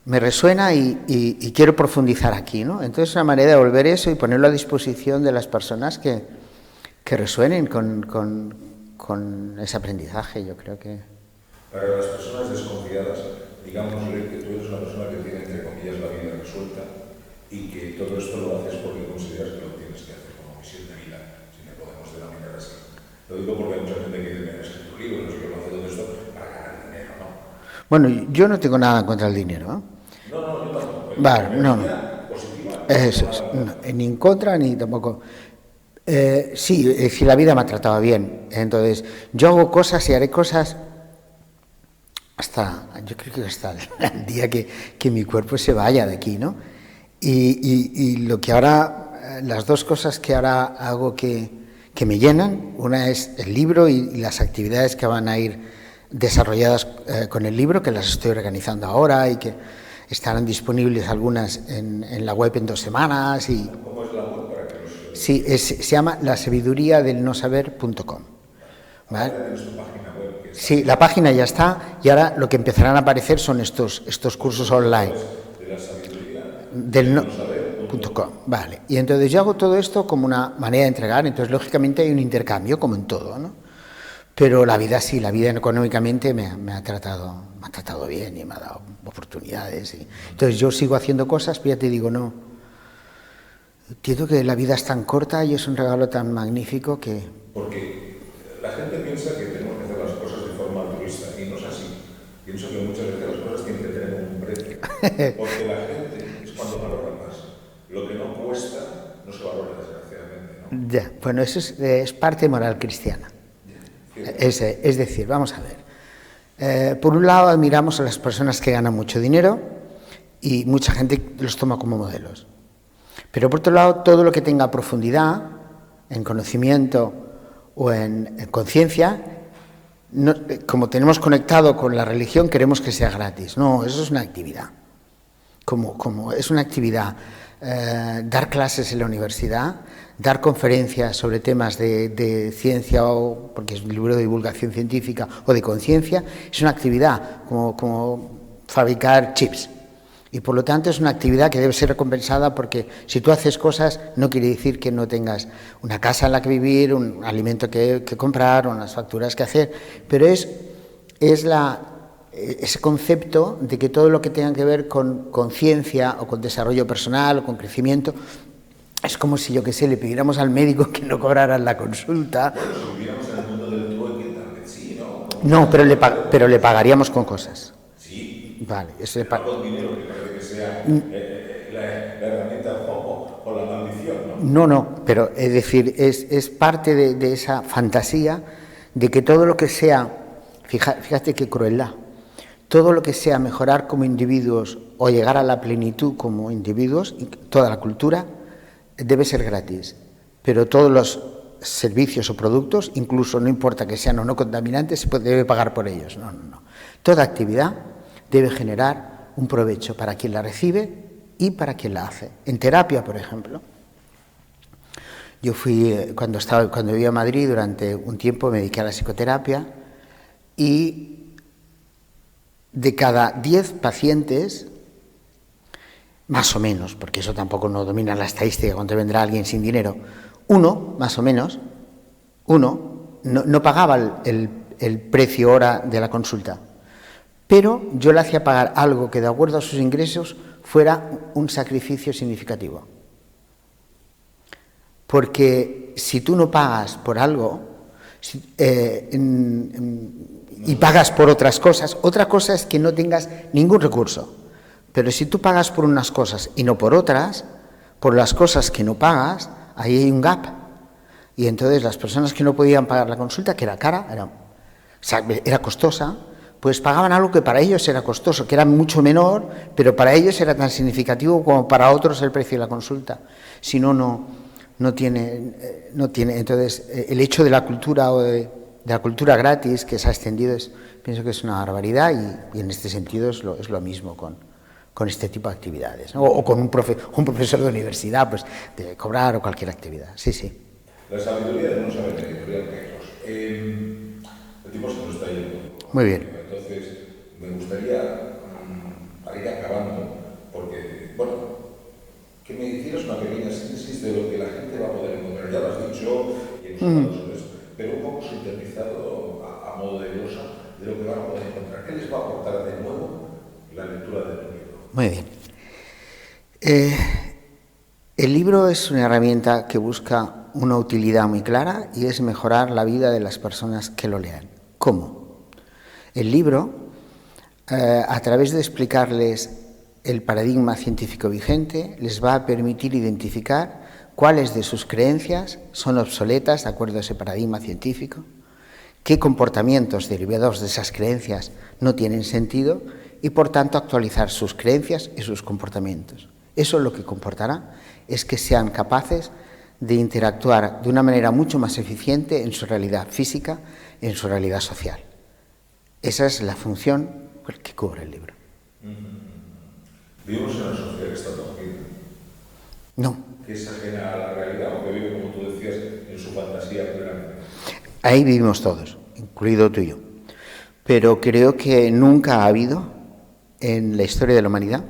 me resuena y quiero profundizar aquí, ¿no? Entonces es una manera de volver eso y ponerlo a disposición de las personas que resuenen con ese aprendizaje, yo creo que... Para las personas desconfiadas, digámosle que tú eres una persona que tiene, entre comillas, la vida resuelta y que todo esto lo haces porque consideras que lo tienes que hacer como misión de vida, si le podemos denominar así. Lo digo porque hay mucha gente que dice, he escrito libros, no sé qué, lo hace todo esto para ganar dinero, ¿no? Bueno, yo no tengo nada contra el dinero, ¿eh? No, yo tampoco. Vale, no. Positiva. Eso es, no, ni en contra ni tampoco... sí, es decir, la vida me ha tratado bien. Entonces, yo hago cosas y haré cosas yo creo que hasta el día que mi cuerpo se vaya de aquí, ¿no? Y lo que ahora, las dos cosas que ahora hago que me llenan, una es el libro y las actividades que van a ir desarrolladas con el libro, que las estoy organizando ahora y que estarán disponibles algunas en la web en 2 semanas. ¿Cómo es la web para que los... Sí, se llama lasabiduríadelnosaber.com. ¿Vale? Sí, la página ya está y ahora lo que empezarán a aparecer son estos cursos online. De la sabiduría del.com. Vale. Y entonces yo hago todo esto como una manera de entregar, entonces lógicamente hay un intercambio como en todo, ¿no? Pero la vida sí, la vida económicamente me ha tratado bien y me ha dado oportunidades. Entonces yo sigo haciendo cosas, pero ya te digo, no. Entiendo que la vida es tan corta y es un regalo tan magnífico que... Porque la gente piensa que tenemos que hacer las cosas de forma altruista y no es así. Pienso que muchas veces las cosas tienen que tener un precio. Porque la gente es cuando valora más. Lo que no cuesta no se valora, desgraciadamente, ¿no? Ya, bueno, eso es parte moral cristiana. Es decir, vamos a ver. Por un lado admiramos a las personas que ganan mucho dinero y mucha gente los toma como modelos. Pero por otro lado, todo lo que tenga profundidad, en conocimiento o en conciencia, como tenemos conectado con la religión, queremos que sea gratis. No, eso es una actividad. Como es una actividad, dar clases en la universidad, dar conferencias sobre temas de ciencia, porque es un libro de divulgación científica, o de conciencia, es una actividad como fabricar chips. Y por lo tanto es una actividad que debe ser recompensada porque si tú haces cosas no quiere decir que no tengas una casa en la que vivir, un alimento que comprar, unas facturas que hacer, pero es ese concepto de que todo lo que tenga que ver con ciencia o con desarrollo personal o con crecimiento es como si, yo qué sé, le pidiéramos al médico que no cobrara la consulta. Bueno, si viviéramos en el mundo del trueque, tal vez sí, ¿no? No, pero le pagaríamos con cosas. Sí. Vale, eso le con dinero, que parece que sea la herramienta o la maldición, ¿no? No, pero es decir, es parte de esa fantasía de que todo lo que sea, fíjate qué crueldad, todo lo que sea mejorar como individuos o llegar a la plenitud como individuos, toda la cultura, debe ser gratis, pero todos los servicios o productos, incluso no importa que sean o no contaminantes, se debe pagar por ellos. No. Toda actividad debe generar un provecho para quien la recibe y para quien la hace. En terapia, por ejemplo, yo cuando vivía en Madrid durante un tiempo me dediqué a la psicoterapia y de cada 10 pacientes, más o menos, porque eso tampoco no domina la estadística cuando vendrá alguien sin dinero, uno no pagaba el precio hora de la consulta, pero yo le hacía pagar algo que de acuerdo a sus ingresos fuera un sacrificio significativo. Porque si tú no pagas por algo y pagas por otras cosas, otra cosa es que no tengas ningún recurso. Pero si tú pagas por unas cosas y no por otras, por las cosas que no pagas, ahí hay un gap. Y entonces las personas que no podían pagar la consulta, que era cara, era costosa, pues pagaban algo que para ellos era costoso, que era mucho menor, pero para ellos era tan significativo como para otros el precio de la consulta. Si no, no tiene. Entonces, el hecho de la cultura o de la cultura gratis que se ha extendido, pienso que es una barbaridad y en este sentido es lo mismo con este tipo de actividades, ¿no? O con un profesor de universidad, pues debe cobrar, o cualquier actividad. Sí, sí. La sabiduría de no saber editorial, Carlos. El tiempo se nos está yendo. Muy bien. Entonces, me gustaría, para ir acabando, porque, bueno, que me hicieras una pequeña síntesis de lo que la gente va a poder encontrar. Ya lo has dicho y hemos hablado sobre eso, pero un poco sintetizado a modo de glosa de lo que van a poder encontrar. ¿Qué les va a aportar de nuevo la lectura de tu libro? Muy bien. El libro es una herramienta que busca una utilidad muy clara y es mejorar la vida de las personas que lo lean. ¿Cómo? El libro, a través de explicarles el paradigma científico vigente, les va a permitir identificar cuáles de sus creencias son obsoletas de acuerdo a ese paradigma científico, qué comportamientos derivados de esas creencias no tienen sentido y, por tanto, actualizar sus creencias y sus comportamientos. Eso lo que comportará es que sean capaces de interactuar de una manera mucho más eficiente en su realidad física, en su realidad social. Esa es la función que cubre el libro. ¿Vivimos en una sociedad que está dormida? No. Que es ajena a la realidad, o que vive, como tú decías, en su fantasía plenamente. Ahí vivimos todos, incluido tú y yo. Pero creo que nunca ha habido en la historia de la humanidad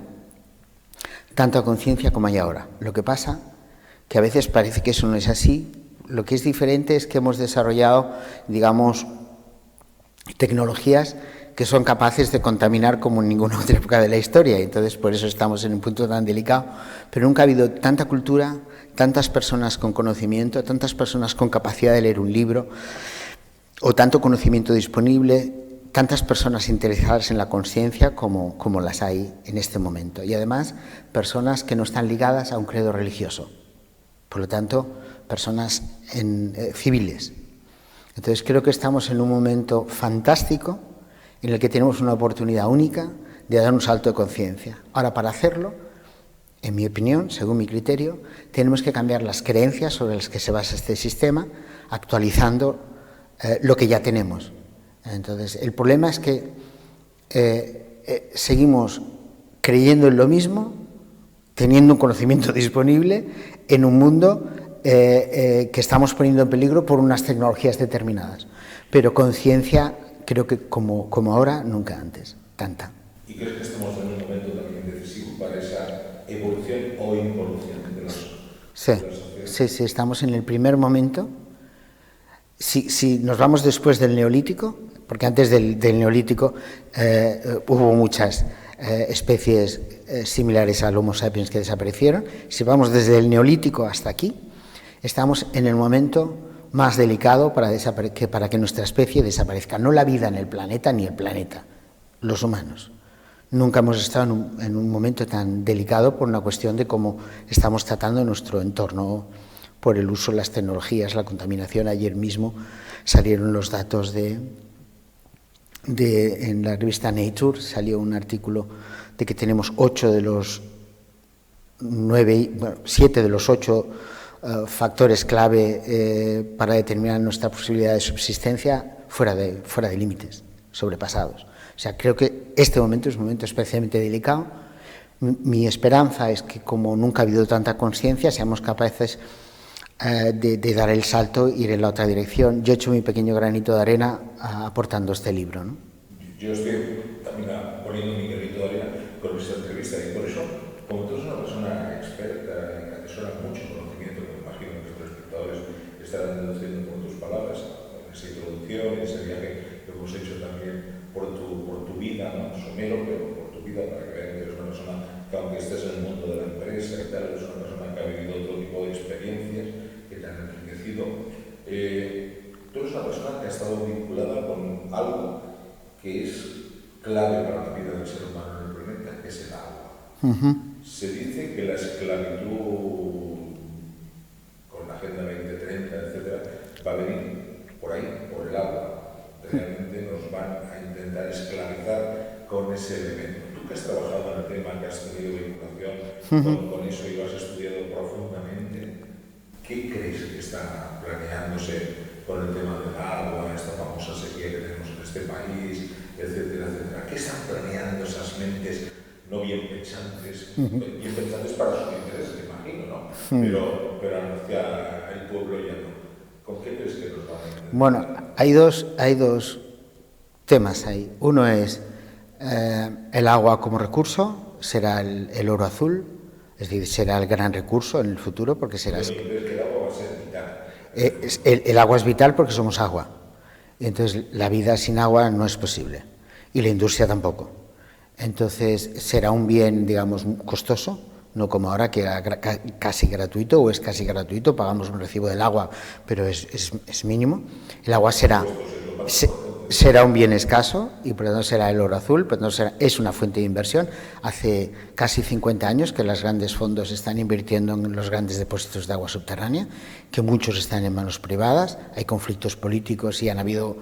tanta conciencia como hay ahora. Lo que pasa que a veces parece que eso no es así. Lo que es diferente es que hemos desarrollado, digamos, tecnologías que son capaces de contaminar como en ninguna otra época de la historia. Entonces, por eso estamos en un punto tan delicado. Pero nunca ha habido tanta cultura, tantas personas con conocimiento, tantas personas con capacidad de leer un libro, o tanto conocimiento disponible, tantas personas interesadas en la conciencia como las hay en este momento. Y además, personas que no están ligadas a un credo religioso. Por lo tanto, personas civiles. Entonces, creo que estamos en un momento fantástico en el que tenemos una oportunidad única de dar un salto de conciencia. Ahora, para hacerlo, en mi opinión, según mi criterio, tenemos que cambiar las creencias sobre las que se basa este sistema, actualizando lo que ya tenemos. Entonces, el problema es que seguimos creyendo en lo mismo, teniendo un conocimiento disponible en un mundo que estamos poniendo en peligro por unas tecnologías determinadas. Pero conciencia, creo que como ahora, nunca antes, tanta. ¿Y crees que estamos en un momento también decisivo para esa evolución o involución de las sociedades? Sí, estamos en el primer momento. Si nos vamos después del Neolítico, porque antes del Neolítico hubo muchas especies similares al Homo sapiens que desaparecieron. Si vamos desde el Neolítico hasta aquí, estamos en el momento más delicado para que nuestra especie desaparezca. No la vida en el planeta, ni el planeta, los humanos. Nunca hemos estado en un momento tan delicado por una cuestión de cómo estamos tratando nuestro entorno por el uso de las tecnologías, la contaminación. Ayer mismo salieron los datos en la revista Nature, salió un artículo de que tenemos 7 de los 8 factores clave para determinar nuestra posibilidad de subsistencia fuera de límites, sobrepasados. O sea, creo que este momento es un momento especialmente delicado. Mi esperanza es que, como nunca ha habido tanta conciencia, seamos capaces de dar el salto, ir en la otra dirección. Yo he hecho mi pequeño granito de arena aportando este libro, ¿no? Yo estoy también poniendo mi granito de arena con esta entrevista y por eso, como tú eres una persona experta y que atesora mucho conocimiento, que me imagino que nuestros espectadores estarán deduciendo por tus palabras, en esa introducción, ese viaje que hemos hecho también por tu vida, no somero, pero por tu vida, para que vean que eres una persona que, aunque estés en el mundo de la empresa y tal, eres una persona que ha vivido otro tipo de experiencias que te han enriquecido. Tú eres una persona que ha estado vinculada con algo que es clave para la vida del ser humano en el planeta, que es el agua. Se dice que la esclavitud, con la Agenda 2030, etcétera, va a venir por ahí, por el agua. Realmente nos van a intentar esclavizar con ese elemento. Tú que has trabajado en el tema, que has tenido vinculación con eso y lo has estudiado profundamente, ¿qué crees que está planeándose con el tema del agua, esta famosa sequía que tenemos en este país, etcétera, etcétera? ¿Qué están planeando esas mentes no bien pensantes, bien pensantes para sus intereses, imagino, ¿no? Pero hacia el pueblo ya no. ¿Con qué crees que nos van a entender? Bueno, hay dos temas ahí. Uno es el agua como recurso, será el oro azul, es decir, será el gran recurso en el futuro porque será... ¿Crees que el agua va a ser vital? El agua es vital porque somos agua. Entonces, la vida sin agua no es posible. Y la industria tampoco. Entonces, será un bien, digamos, costoso, no como ahora que era casi gratuito o es casi gratuito, pagamos un recibo del agua, pero es mínimo. El agua será un bien escaso y por lo tanto será el oro azul, por lo tanto es una fuente de inversión. Hace casi 50 años que los grandes fondos están invirtiendo en los grandes depósitos de agua subterránea, que muchos están en manos privadas, hay conflictos políticos y han habido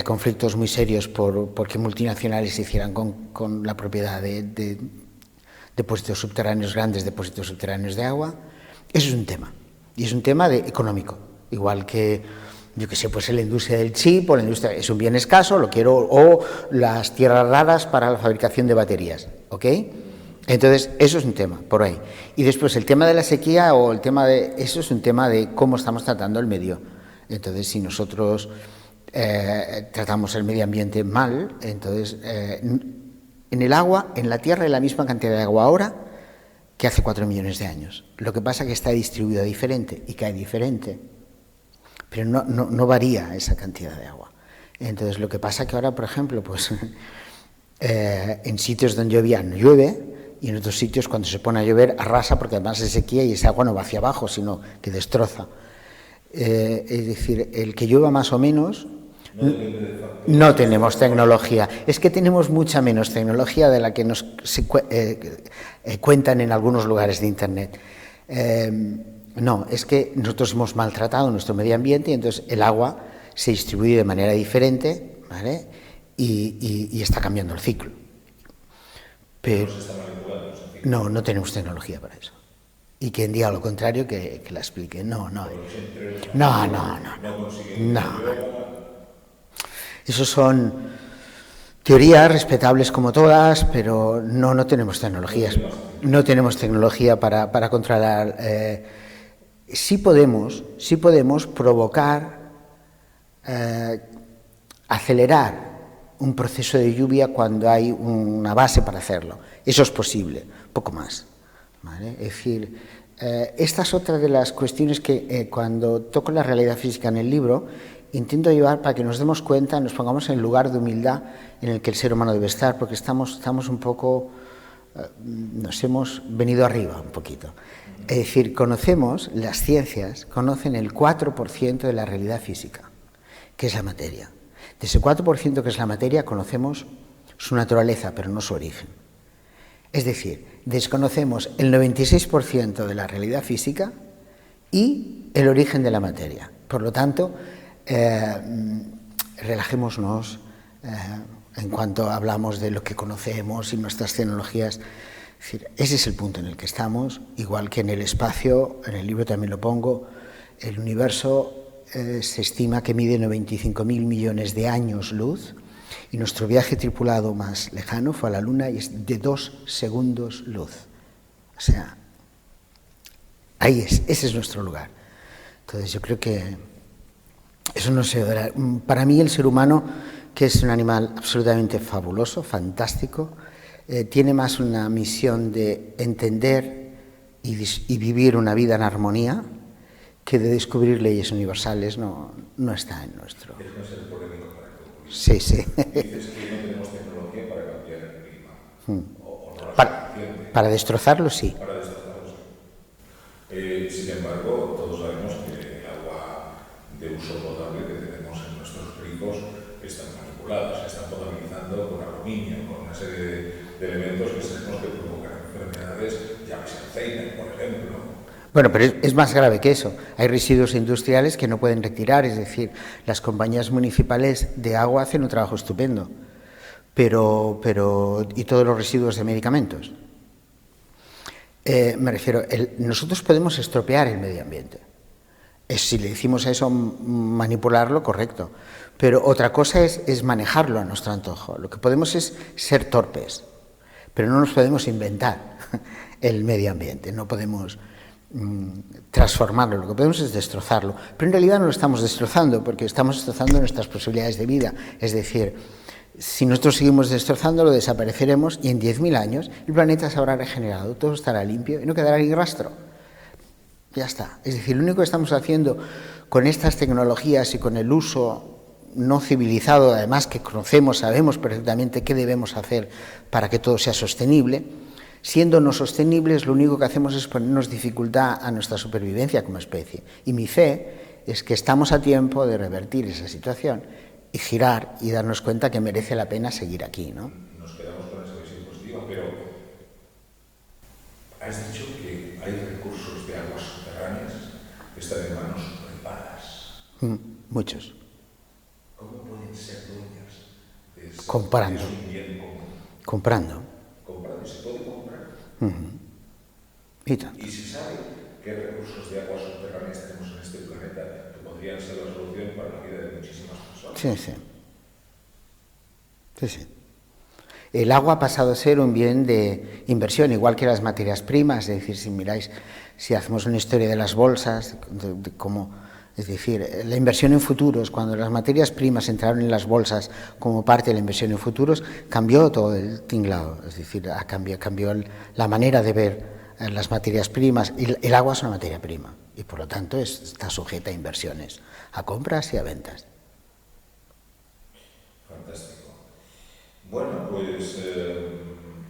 conflictos muy serios porque multinacionales se hicieran con la propiedad de depósitos subterráneos, grandes depósitos subterráneos de agua. Eso es un tema, y es un tema económico, igual que, yo qué sé, pues la industria del chip o la industria, es un bien escaso, lo quiero, o las tierras raras para la fabricación de baterías, ¿ok? Entonces, eso es un tema, por ahí. Y después, el tema de la sequía o el tema de... Eso es un tema de cómo estamos tratando el medio. Entonces, si nosotros tratamos el medio ambiente mal, entonces... en el agua, en la Tierra hay la misma cantidad de agua ahora que hace 4 millones de años. Lo que pasa es que está distribuida diferente y cae diferente, pero no varía esa cantidad de agua. Entonces, lo que pasa es que ahora, por ejemplo, pues en sitios donde llovía no llueve, y en otros sitios cuando se pone a llover arrasa porque además es sequía y esa agua no va hacia abajo, sino que destroza. Es decir, el que llueva más o menos... No tenemos tecnología. Es que tenemos mucha menos tecnología de la que nos cuentan en algunos lugares de Internet. No, es que nosotros hemos maltratado nuestro medio ambiente y entonces el agua se distribuye de manera diferente, ¿vale? Y está cambiando el ciclo. Pero no tenemos tecnología para eso. Y quien diga lo contrario, que la explique. No. Esos son teorías respetables como todas, pero no tenemos tecnologías. No tenemos tecnología para controlar. Sí podemos provocar, acelerar un proceso de lluvia cuando hay una base para hacerlo. Eso es posible, poco más, ¿vale? Es decir, esta es otra de las cuestiones que cuando toco la realidad física en el libro intento llevar para que nos demos cuenta, nos pongamos en el lugar de humildad en el que el ser humano debe estar, porque estamos un poco, nos hemos venido arriba un poquito. Es decir, las ciencias conocen el 4% de la realidad física, que es la materia. De ese 4% que es la materia conocemos su naturaleza, pero no su origen. Es decir, desconocemos el 96% de la realidad física y el origen de la materia. Por lo tanto, relajémonos en cuanto hablamos de lo que conocemos y nuestras tecnologías. Es decir, ese es el punto en el que estamos, igual que en el espacio, en el libro también lo pongo, el universo se estima que mide 95.000 millones de años luz y nuestro viaje tripulado más lejano fue a la Luna y es de 2 segundos luz. O sea, ahí ese es nuestro lugar. Entonces yo creo que eso no se verá. Para mí el ser humano, que es un animal absolutamente fabuloso, fantástico, tiene más una misión de entender y vivir una vida en armonía que de descubrir leyes universales. No está en nuestro... Es no ser polémico para concluir. Sí. Dices que no tenemos tecnología para cambiar el clima. O no para destrozarlo, sí. Para destrozarlo, sí. Sin embargo, todos sabemos que el agua de uso potable que tenemos en nuestros grifos están manipuladas, se están potabilizando con aluminio, con una serie de elementos que sabemos que provocan enfermedades, llámese Alzheimer, por ejemplo. Bueno, pero es más grave que eso. Hay residuos industriales que no pueden retirar, es decir, las compañías municipales de agua hacen un trabajo estupendo, pero y todos los residuos de medicamentos. Me refiero, nosotros podemos estropear el medio ambiente. Si le decimos a eso manipularlo, correcto. Pero otra cosa es manejarlo a nuestro antojo. Lo que podemos es ser torpes. pero no nos podemos inventar el medio ambiente, no podemos transformarlo, lo que podemos es destrozarlo, pero en realidad no lo estamos destrozando porque estamos destrozando nuestras posibilidades de vida, es decir, si nosotros seguimos destrozándolo desapareceremos y en 10.000 años el planeta se habrá regenerado, todo estará limpio y no quedará ni rastro, ya está, es decir, lo único que estamos haciendo con estas tecnologías y con el uso no civilizado, además que conocemos, sabemos perfectamente qué debemos hacer para que todo sea sostenible. Siendo no sostenibles, lo único que hacemos es ponernos dificultad a nuestra supervivencia como especie. Y mi fe es que estamos a tiempo de revertir esa situación y girar y darnos cuenta que merece la pena seguir aquí, ¿no? Nos quedamos con esa visión positiva, pero has dicho que hay recursos de aguas subterráneas que están en manos privadas. Muchos. ¿Cómo pueden ser dueñas de ese Comprando. de un bien común? Comprando. Comprando, ¿se puede comprar? Y tanto. Y si sabe qué recursos de aguas subterráneas tenemos en este planeta que podrían ser la solución para la vida de muchísimas personas. Sí. El agua ha pasado a ser un bien de inversión, igual que las materias primas, es decir, si miráis, si hacemos una historia de las bolsas, de cómo, es decir, la inversión en futuros, cuando las materias primas entraron en las bolsas como parte de la inversión en futuros, cambió todo el tinglado, es decir, cambió la manera de ver las materias primas. El agua es una materia prima y por lo tanto está sujeta a inversiones, a compras y a ventas. Fantástico. Bueno, pues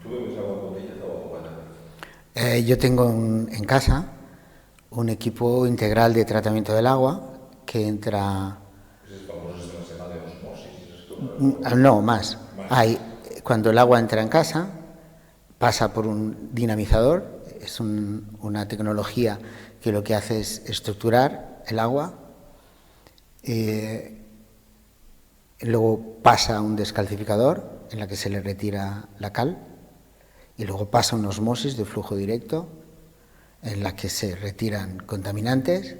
¿tú bebes agua embotellada o agua? Yo tengo en casa un equipo integral de tratamiento del agua que entra... ¿Es el famoso sistema de osmosis? No, más. Cuando el agua entra en casa, pasa por un dinamizador, es una tecnología que lo que hace es estructurar el agua, luego pasa a un descalcificador en la que se le retira la cal y luego pasa una osmosis de flujo directo en la que se retiran contaminantes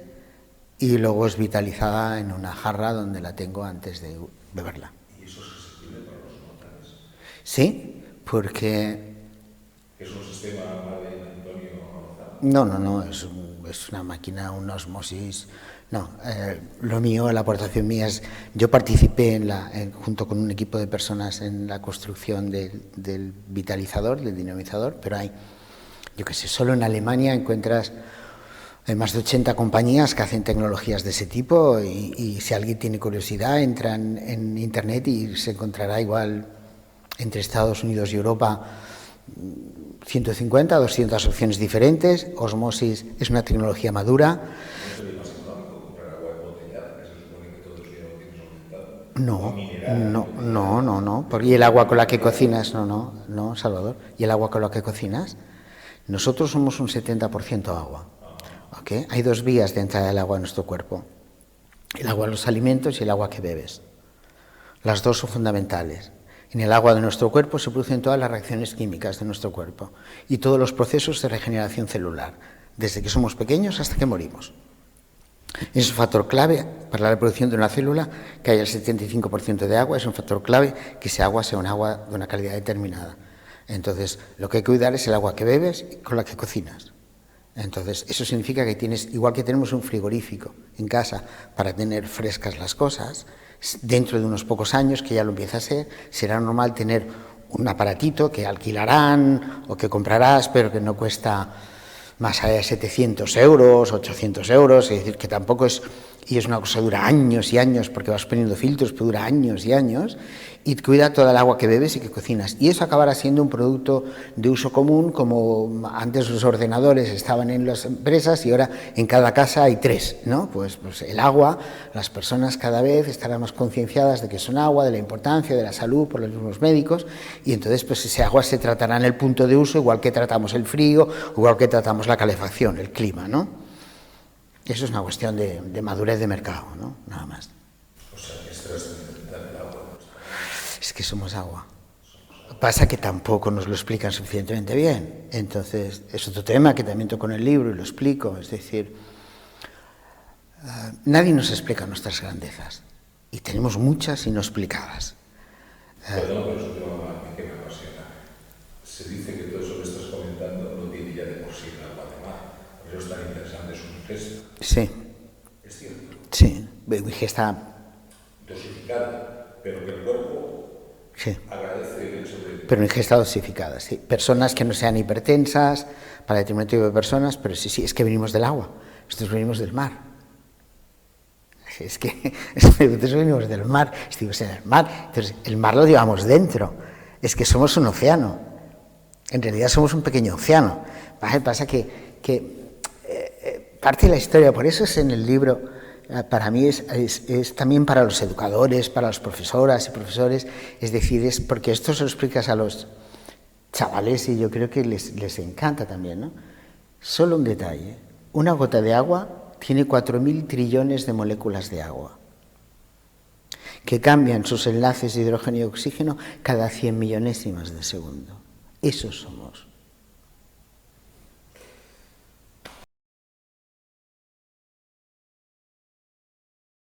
y luego es vitalizada en una jarra donde la tengo antes de beberla. ¿Y eso es accesible para los mortales? Sí, porque... ¿Es un sistema de Antonio avanzado? No, es una máquina, una osmosis... No, lo mío, la aportación mía es... Yo participé junto con un equipo de personas en la construcción del vitalizador, del dinamizador, pero hay, yo qué sé, solo en Alemania encuentras más de 80 compañías que hacen tecnologías de ese tipo y si alguien tiene curiosidad entra en Internet y se encontrará igual entre Estados Unidos y Europa 150, 200 opciones diferentes. Osmosis es una tecnología madura. No, porque el agua con la que cocinas, no, Salvador, y el agua con la que cocinas, nosotros somos un 70% agua, ¿ok? Hay dos vías de entrada del agua a nuestro cuerpo, el agua de los alimentos y el agua que bebes, las dos son fundamentales. En el agua de nuestro cuerpo se producen todas las reacciones químicas de nuestro cuerpo y todos los procesos de regeneración celular, desde que somos pequeños hasta que morimos. Es un factor clave para la reproducción de una célula, que haya el 75% de agua, es un factor clave que ese agua sea un agua de una calidad determinada. Entonces, lo que hay que cuidar es el agua que bebes y con la que cocinas. Entonces, eso significa que tienes, igual que tenemos un frigorífico en casa para tener frescas las cosas, dentro de unos pocos años, que ya lo empieza a ser, será normal tener un aparatito que alquilarán o que comprarás, pero que no cuesta más allá de 700 euros, 800 euros, es decir, que tampoco es, y es una cosa que dura años y años, porque vas poniendo filtros, pero dura años y años, y cuida toda el agua que bebes y que cocinas. Y eso acabará siendo un producto de uso común, como antes los ordenadores estaban en las empresas y ahora en cada casa hay 3, ¿no? Pues el agua, las personas cada vez estarán más concienciadas de que es un agua, de la importancia, de la salud por los mismos médicos, y entonces pues ese agua se tratará en el punto de uso igual que tratamos el frío, igual que tratamos la calefacción, el clima, ¿no? Eso es una cuestión de madurez de mercado, ¿no? Nada más. O sea, que es trascendental el agua. Es que somos agua. Pasa que tampoco nos lo explican suficientemente bien. Entonces, es otro tema que también toco en el libro y lo explico. Es decir, nadie nos explica nuestras grandezas. Y tenemos muchas y no explicadas. Perdón, pero es un tema que me apasiona. Se dice Por eso es tan interesante su ingesta. Sí, Es cierto. sí, ingesta, Dosificada, pero que el cuerpo sí, agradece el hecho de... pero ingesta dosificada, sí. Personas que no sean hipertensas, para determinado tipo de personas, pero sí, es que venimos del agua, nosotros venimos del mar. Es que nosotros venimos del mar, estuvimos en el mar, entonces el mar lo llevamos dentro, es que somos un océano, en realidad somos un pequeño océano. Pasa que parte de la historia, por eso es en el libro, para mí es también para los educadores, para las profesoras y profesores, es decir, es porque esto se lo explicas a los chavales y yo creo que les encanta también, ¿no? Solo un detalle, una gota de agua tiene 4.000 trillones de moléculas de agua que cambian sus enlaces de hidrógeno y oxígeno cada 100 millonésimas de segundo. Esos somos.